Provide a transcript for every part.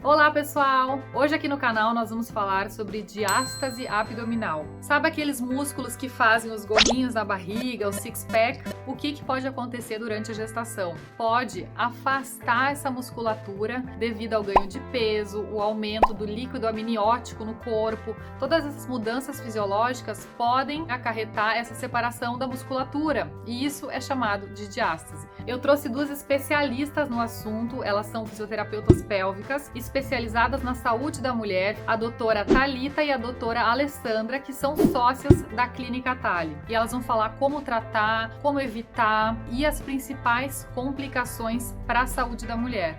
Olá pessoal! Hoje aqui no canal nós vamos falar sobre diástase abdominal. Sabe aqueles músculos que fazem os gominhos na barriga, o six-pack? O que pode acontecer durante a gestação? Pode afastar essa musculatura devido ao ganho de peso, o aumento do líquido amniótico no corpo. Todas essas mudanças fisiológicas podem acarretar essa separação da musculatura e isso é chamado de diástase. Eu trouxe duas especialistas no assunto, elas são fisioterapeutas pélvicas, especializadas na saúde da mulher, a doutora Thalita e a doutora Alessandra, que são sócias da Clínica Tali. E elas vão falar como tratar, como evitar e as principais complicações para a saúde da mulher.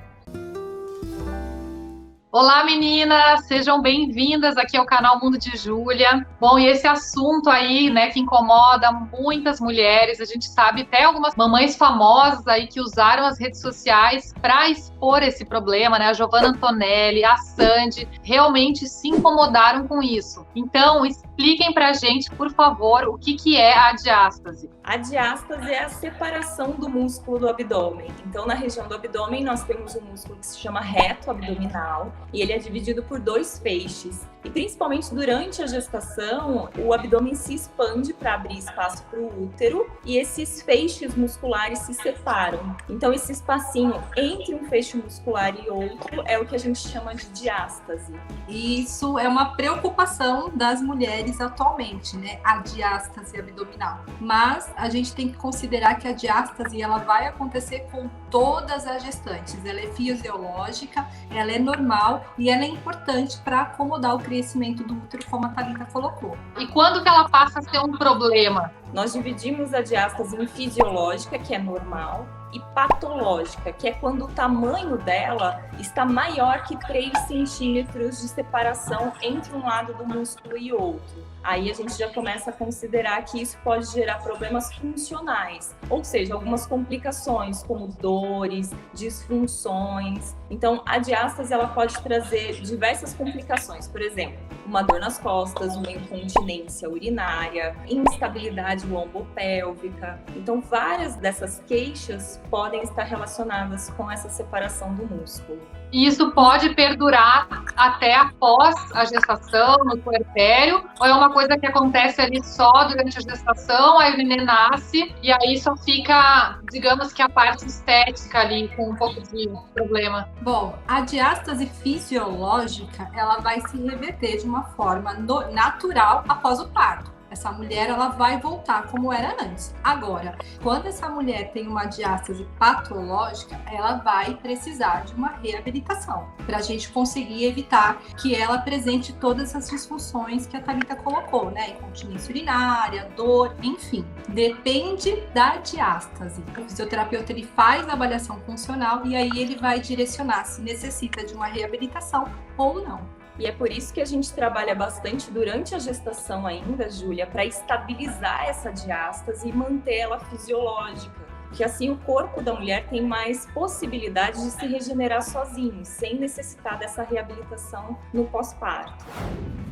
Olá meninas, sejam bem-vindas aqui ao canal Mundo de Júlia. Bom, e esse assunto aí, né, que incomoda muitas mulheres, a gente sabe até algumas mamães famosas aí que usaram as redes sociais para expor esse problema, né? A Giovanna Antonelli, a Sandy, realmente se incomodaram com isso. Então, expliquem pra gente, por favor, o que é a diástase. A diástase é a separação do músculo do abdômen. Então, na região do abdômen, nós temos um músculo que se chama reto abdominal e ele é dividido por dois feixes. E principalmente durante a gestação, o abdômen se expande para abrir espaço para o útero e esses feixes musculares se separam. Então, esse espacinho entre um feixe muscular e outro é o que a gente chama de diástase. Isso é uma preocupação das mulheres atualmente, né? A diástase abdominal. Mas a gente tem que considerar que a diástase ela vai acontecer com todas as gestantes. Ela é fisiológica, ela é normal e ela é importante para acomodar o crescimento do útero, como a Thalita colocou. E quando que ela passa a ser um problema? Nós dividimos a diástase em fisiológica, que é normal, e patológica, que é quando o tamanho dela está maior que 3 centímetros de separação entre um lado do músculo e outro. Aí a gente já começa a considerar que isso pode gerar problemas funcionais, ou seja, algumas complicações como dores, disfunções. Então, a diástase ela pode trazer diversas complicações, por exemplo, uma dor nas costas, uma incontinência urinária, instabilidade lombopélvica. Então, várias dessas queixas podem estar relacionadas com essa separação do músculo. E isso pode perdurar até após a gestação, no puerpério, ou é uma coisa que acontece ali só durante a gestação, aí o neném nasce e aí só fica, digamos que a parte estética ali com um pouco de problema? Bom, a diástase fisiológica, ela vai se reverter de uma forma natural após o parto. Essa mulher ela vai voltar como era antes. Agora, quando essa mulher tem uma diástase patológica, ela vai precisar de uma reabilitação para a gente conseguir evitar que ela apresente todas as disfunções que a Thalita colocou, né? Incontinência urinária, dor, enfim. Depende da diástase. O fisioterapeuta ele faz a avaliação funcional e aí ele vai direcionar se necessita de uma reabilitação ou não. E é por isso que a gente trabalha bastante durante a gestação ainda, Júlia, para estabilizar essa diástase e manter ela fisiológica. Porque assim o corpo da mulher tem mais possibilidade de se regenerar sozinho, sem necessitar dessa reabilitação no pós-parto.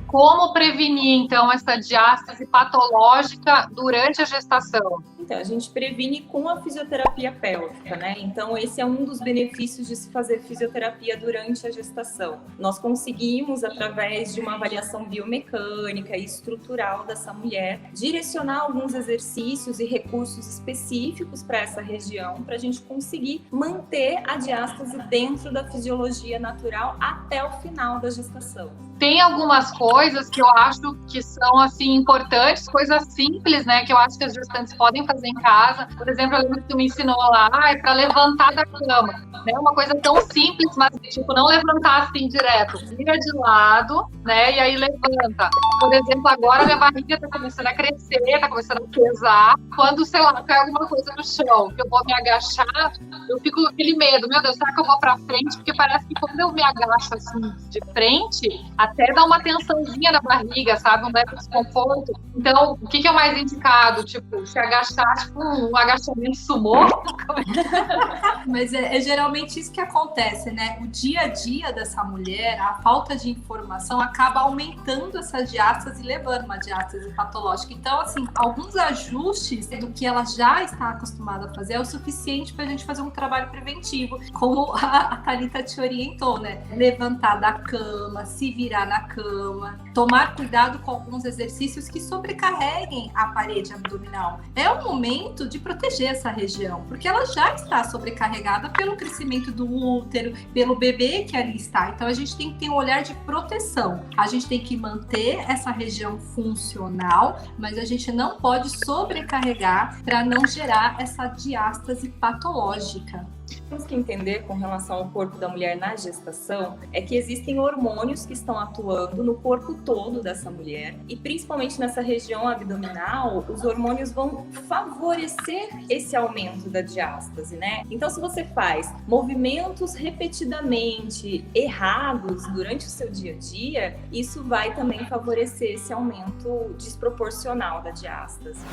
Como prevenir, então, essa diástase patológica durante a gestação? Então, a gente previne com a fisioterapia pélvica, né? Então, esse é um dos benefícios de se fazer fisioterapia durante a gestação. Nós conseguimos, através de uma avaliação biomecânica e estrutural dessa mulher, direcionar alguns exercícios e recursos específicos para essa região, para a gente conseguir manter a diástase dentro da fisiologia natural até o final da gestação. Tem algumas coisas que eu acho que são, assim, importantes, coisas simples, né, que eu acho que as gestantes podem fazer em casa. Por exemplo, eu lembro que tu me ensinou lá, para levantar da cama, né, uma coisa tão simples, mas, tipo, não levantar assim direto. Vira de lado, né, e aí levanta. Por exemplo, agora minha barriga tá começando a crescer, tá começando a pesar. Quando, sei lá, cai alguma coisa no chão, que eu vou me agachar, eu fico com aquele medo, meu Deus, será que eu vou pra frente? Porque parece que quando eu me agacho assim de frente, até dá uma tensãozinha na barriga, sabe? Um leve desconforto. Então, o que é mais indicado? Tipo, se agachar ficar tipo um agachamento sumô. Mas é geralmente isso que acontece, né? O dia a dia dessa mulher, a falta de informação acaba aumentando essa diástase e levando uma diástase patológica. Então, assim, alguns ajustes do que ela já está acostumada a fazer é o suficiente para a gente fazer um trabalho preventivo, como a Thalita te orientou, né? Levantar da cama, se virar na cama, tomar cuidado com alguns exercícios que sobrecarreguem a parede abdominal. É o momento de proteger essa região, porque ela já está sobrecarregada pelo crescimento do útero, pelo bebê que ali está. Então a gente tem que ter um olhar de proteção. A gente tem que manter essa região funcional, mas a gente não pode sobrecarregar para não gerar essa diástase patológica. Temos que entender com relação ao corpo da mulher na gestação é que existem hormônios que estão atuando no corpo todo dessa mulher e principalmente nessa região abdominal, os hormônios vão favorecer esse aumento da diástase, né? Então, se você faz movimentos repetidamente errados durante o seu dia a dia, isso vai também favorecer esse aumento desproporcional da diástase.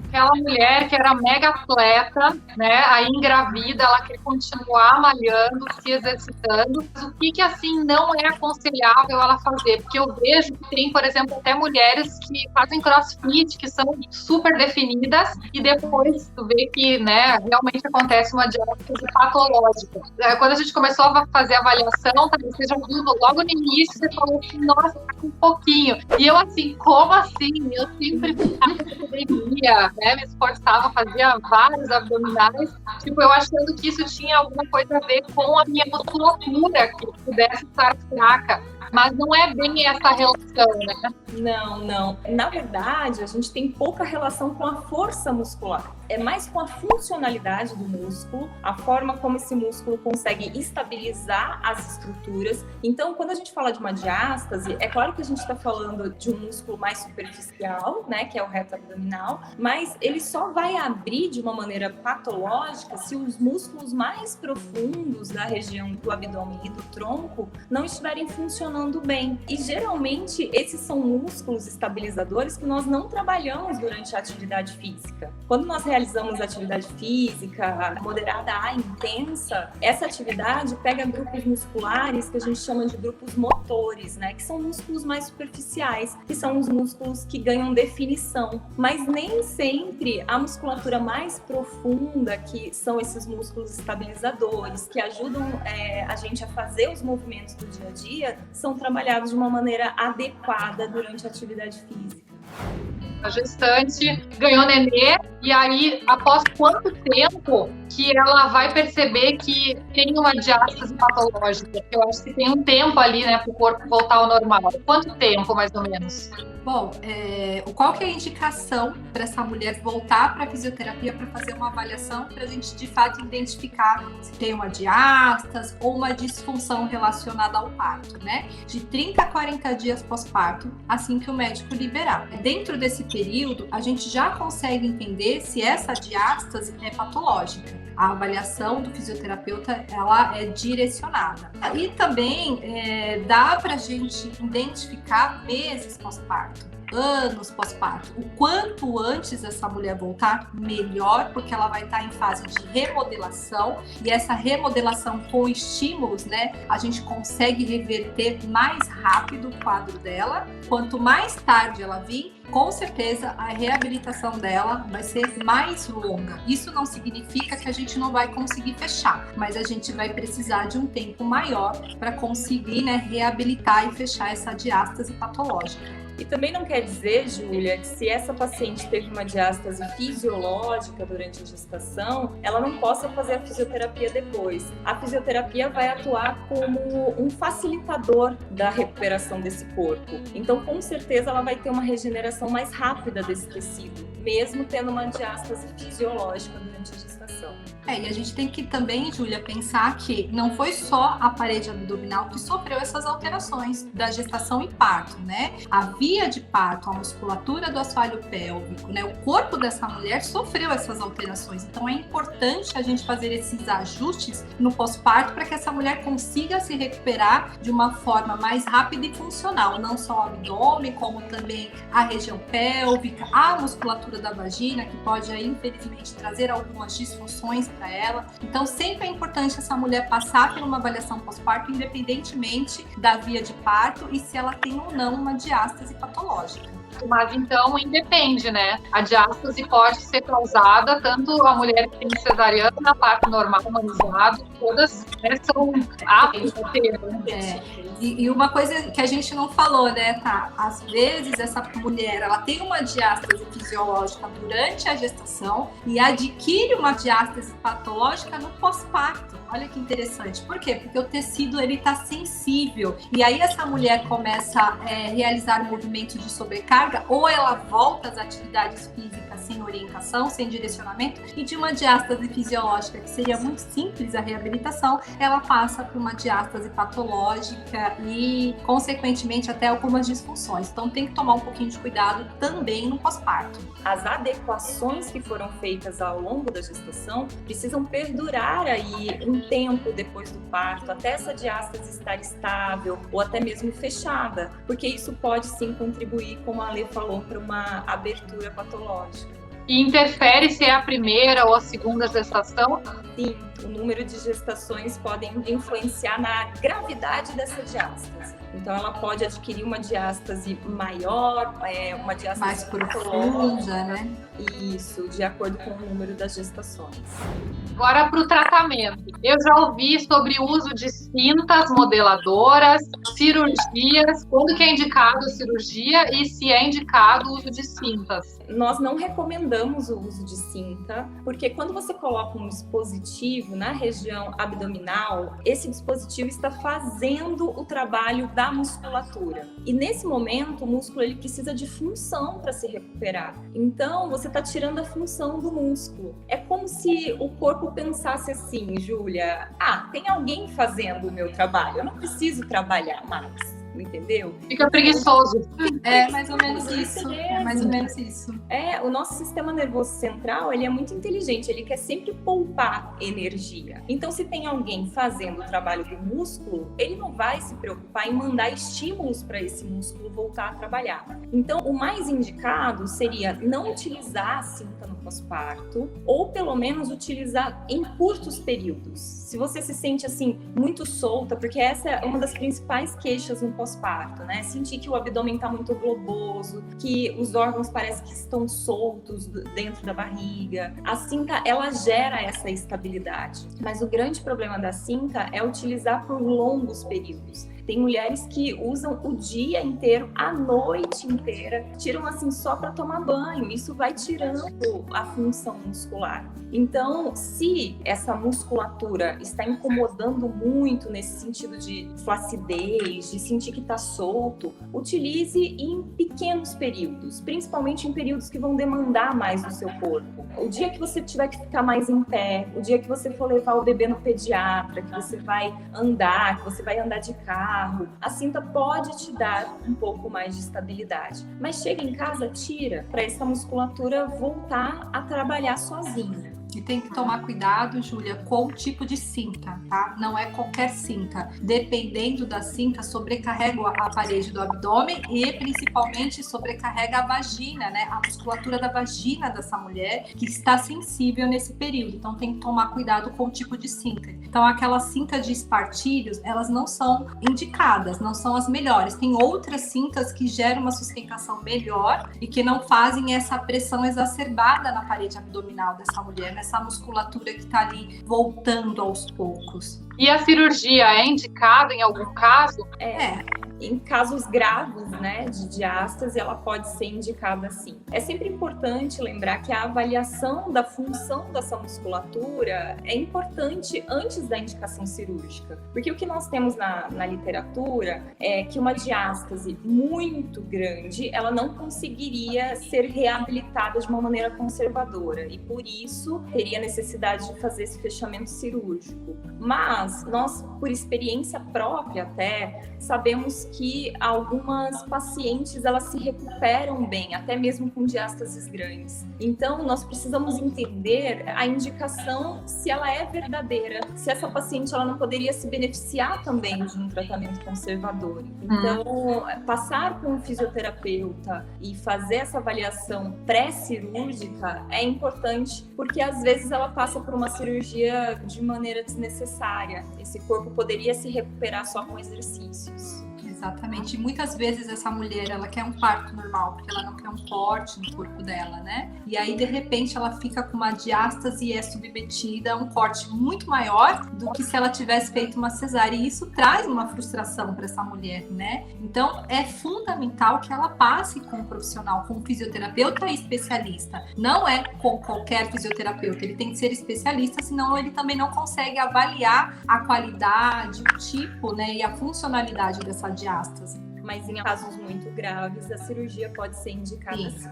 Aquela mulher que era mega atleta, né? Aí engravida, ela quer continuar malhando, se exercitando. Mas o que assim não é aconselhável ela fazer? Porque eu vejo que tem, por exemplo, até mulheres que fazem crossfit, que são super definidas, e depois tu vê que, né, realmente acontece uma diástase patológica. Quando a gente começou a fazer a avaliação, você já viu logo no início, você falou assim, nossa, tá com um pouquinho. E eu assim, como assim? Eu sempre ficava na academia, né, me esforçava, fazia vários abdominais, tipo, eu achando que isso tinha alguma coisa a ver com a minha musculatura, que pudesse estar fraca, mas não é bem essa relação, né? Não. Na verdade, a gente tem pouca relação com a força muscular. É mais com a funcionalidade do músculo, a forma como esse músculo consegue estabilizar as estruturas. Então, quando a gente fala de uma diástase, é claro que a gente está falando de um músculo mais superficial, né, que é o reto abdominal, mas ele só vai abrir de uma maneira patológica se os músculos mais profundos da região do abdômen e do tronco não estiverem funcionando bem. E geralmente esses são músculos estabilizadores que nós não trabalhamos durante a atividade física. Quando nós realizamos atividade física moderada a intensa, essa atividade pega grupos musculares que a gente chama de grupos motores, né? Que são músculos mais superficiais, que são os músculos que ganham definição. Mas nem sempre a musculatura mais profunda, que são esses músculos estabilizadores, que ajudam a gente a fazer os movimentos do dia a dia, são trabalhados de uma maneira adequada durante a atividade física. A gestante ganhou nenê e aí, após quanto tempo que ela vai perceber que tem uma diástase patológica? Eu acho que tem um tempo ali, né, para o corpo voltar ao normal. Quanto tempo, mais ou menos? Bom, qual que é a indicação para essa mulher voltar para a fisioterapia para fazer uma avaliação para a gente, de fato, identificar se tem uma diástase ou uma disfunção relacionada ao parto, né? De 30 a 40 dias pós-parto, assim que o médico liberar. Dentro desse período, a gente já consegue entender se essa diástase é patológica. A avaliação do fisioterapeuta, ela é direcionada. E também dá para a gente identificar meses pós-parto, anos pós-parto. O quanto antes essa mulher voltar, melhor, porque ela vai estar em fase de remodelação, e essa remodelação com estímulos, né, a gente consegue reverter mais rápido o quadro dela. Quanto mais tarde ela vir, com certeza a reabilitação dela vai ser mais longa. Isso não significa que a gente não vai conseguir fechar, mas a gente vai precisar de um tempo maior para conseguir, né, reabilitar e fechar essa diástase patológica. E também não quer dizer, Júlia, que se essa paciente teve uma diástase fisiológica durante a gestação, ela não possa fazer a fisioterapia depois. A fisioterapia vai atuar como um facilitador da recuperação desse corpo. Então, com certeza, ela vai ter uma regeneração mais rápida desse tecido, mesmo tendo uma diástase fisiológica durante a gestação. E a gente tem que também, Júlia, pensar que não foi só a parede abdominal que sofreu essas alterações da gestação e parto, né? A via de parto, a musculatura do assoalho pélvico, né? O corpo dessa mulher sofreu essas alterações. Então é importante a gente fazer esses ajustes no pós-parto para que essa mulher consiga se recuperar de uma forma mais rápida e funcional, não só o abdômen, como também a região pélvica, a musculatura da vagina, que pode aí, infelizmente, trazer algumas disfunções para ela. Então sempre é importante essa mulher passar por uma avaliação pós-parto, independentemente da via de parto e se ela tem ou não uma diástase patológica. Mas então independe, né? A diástase pode ser causada tanto a mulher que tem cesariana, parto normal, humanizado, todas são aptas a ter, né? E uma coisa que a gente não falou, né, tá? Às vezes essa mulher, ela tem uma diástase fisiológica durante a gestação e adquire uma diástase patológica no pós-parto. Olha que interessante. Por quê? Porque o tecido, ele tá sensível. E aí essa mulher começa a realizar movimentos de sobrecarga, ou ela volta às atividades físicas sem orientação, sem direcionamento, e de uma diástase fisiológica, que seria muito simples a reabilitação, ela passa por uma diástase patológica e, consequentemente, até algumas disfunções. Então tem que tomar um pouquinho de cuidado também no pós-parto. As adequações que foram feitas ao longo da gestação precisam perdurar aí um tempo depois do parto, até essa diástase estar estável ou até mesmo fechada, porque isso pode sim contribuir, como a Ale falou, para uma abertura patológica. E interfere se é a primeira ou a segunda gestação? Sim, o número de gestações podem influenciar na gravidade dessa diástase. Então, ela pode adquirir uma diástase maior, uma diástase mais profunda, né? Isso, de acordo com o número das gestações. Agora para o tratamento. Eu já ouvi sobre o uso de cintas modeladoras, cirurgias, quando que é indicado a cirurgia e se é indicado o uso de cintas. Nós não recomendamos o uso de cinta, porque quando você coloca um dispositivo na região abdominal, esse dispositivo está fazendo o trabalho da musculatura. E nesse momento, o músculo ele precisa de função para se recuperar. Então, você está tirando a função do músculo. É como se o corpo pensasse assim, Júlia, tem alguém fazendo o meu trabalho, eu não preciso trabalhar mais. Entendeu? Fica preguiçoso. É mais ou menos isso. O nosso sistema nervoso central, ele é muito inteligente, ele quer sempre poupar energia. Então, se tem alguém fazendo o trabalho do músculo, ele não vai se preocupar em mandar estímulos para esse músculo voltar a trabalhar. Então, o mais indicado seria não utilizar a cinta no pós-parto, ou pelo menos utilizar em curtos períodos. Se você se sente assim muito solta, porque essa é uma das principais queixas no pós-parto, né? Sentir que o abdômen está muito globoso, que os órgãos parecem que estão soltos dentro da barriga. A cinta, ela gera essa estabilidade. Mas o grande problema da cinta é utilizar por longos períodos. Tem mulheres que usam o dia inteiro, a noite inteira, tiram assim só para tomar banho. Isso vai tirando a função muscular. Então, se essa musculatura está incomodando muito nesse sentido de flacidez, de sentir que está solto, utilize em pequenos períodos, principalmente em períodos que vão demandar mais do seu corpo. O dia que você tiver que ficar mais em pé, o dia que você for levar o bebê no pediatra, que você vai andar, que você vai andar de carro, a cinta pode te dar um pouco mais de estabilidade. Mas chega em casa, tira, para essa musculatura voltar a trabalhar sozinha. E tem que tomar cuidado, Júlia, com o tipo de cinta, tá? Não é qualquer cinta. Dependendo da cinta, sobrecarrega a parede do abdômen e principalmente sobrecarrega a vagina, né? A musculatura da vagina dessa mulher que está sensível nesse período. Então tem que tomar cuidado com o tipo de cinta. Então aquela cinta de espartilhos, elas não são indicadas, não são as melhores. Tem outras cintas que geram uma sustentação melhor e que não fazem essa pressão exacerbada na parede abdominal dessa mulher, essa musculatura que está ali voltando aos poucos. E a cirurgia é indicada em algum caso? Em casos graves, né, de diástase, ela pode ser indicada sim. É sempre importante lembrar que a avaliação da função dessa musculatura é importante antes da indicação cirúrgica. Porque o que nós temos na literatura é que uma diástase muito grande, ela não conseguiria ser reabilitada de uma maneira conservadora. E por isso, teria necessidade de fazer esse fechamento cirúrgico. Mas nós, por experiência própria até, sabemos que algumas pacientes elas se recuperam bem, até mesmo com diástases grandes. Então, nós precisamos entender a indicação, se ela é verdadeira, se essa paciente ela não poderia se beneficiar também de um tratamento conservador. Então, passar com um fisioterapeuta e fazer essa avaliação pré-cirúrgica é importante, porque às vezes ela passa por uma cirurgia de maneira desnecessária. Esse corpo poderia se recuperar só com exercícios. Exatamente. E muitas vezes essa mulher, ela quer um parto normal, porque ela não quer um corte no corpo dela, né? E aí, de repente, ela fica com uma diástase e é submetida a um corte muito maior do que se ela tivesse feito uma cesárea. E isso traz uma frustração para essa mulher, né? Então, é fundamental que ela passe com um profissional, com um fisioterapeuta especialista. Não é com qualquer fisioterapeuta, ele tem que ser especialista, senão ele também não consegue avaliar a qualidade, o tipo, né, e a funcionalidade dessa diástase. Mas em casos muito graves, a cirurgia pode ser indicada sim.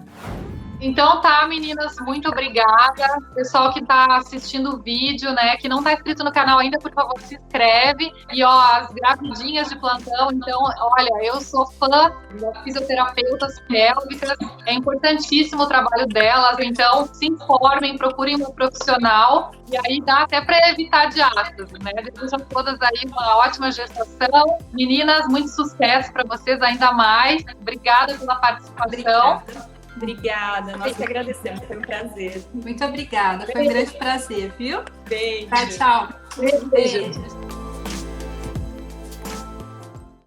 Então tá, meninas, muito obrigada. Pessoal que tá assistindo o vídeo, né, que não tá inscrito no canal ainda, por favor, se inscreve. E ó, as gravidinhas de plantão, então, olha, eu sou fã das fisioterapeutas pélvicas, é importantíssimo o trabalho delas, então se informem, procurem um profissional, e aí dá até para evitar diástase, né? Desejam todas aí uma ótima gestação. Meninas, muito sucesso para vocês ainda mais. Obrigada pela participação. Obrigada, nós que agradecemos, foi um prazer. Muito obrigada, foi um grande prazer, viu? Beijo. Tchau. Beijo.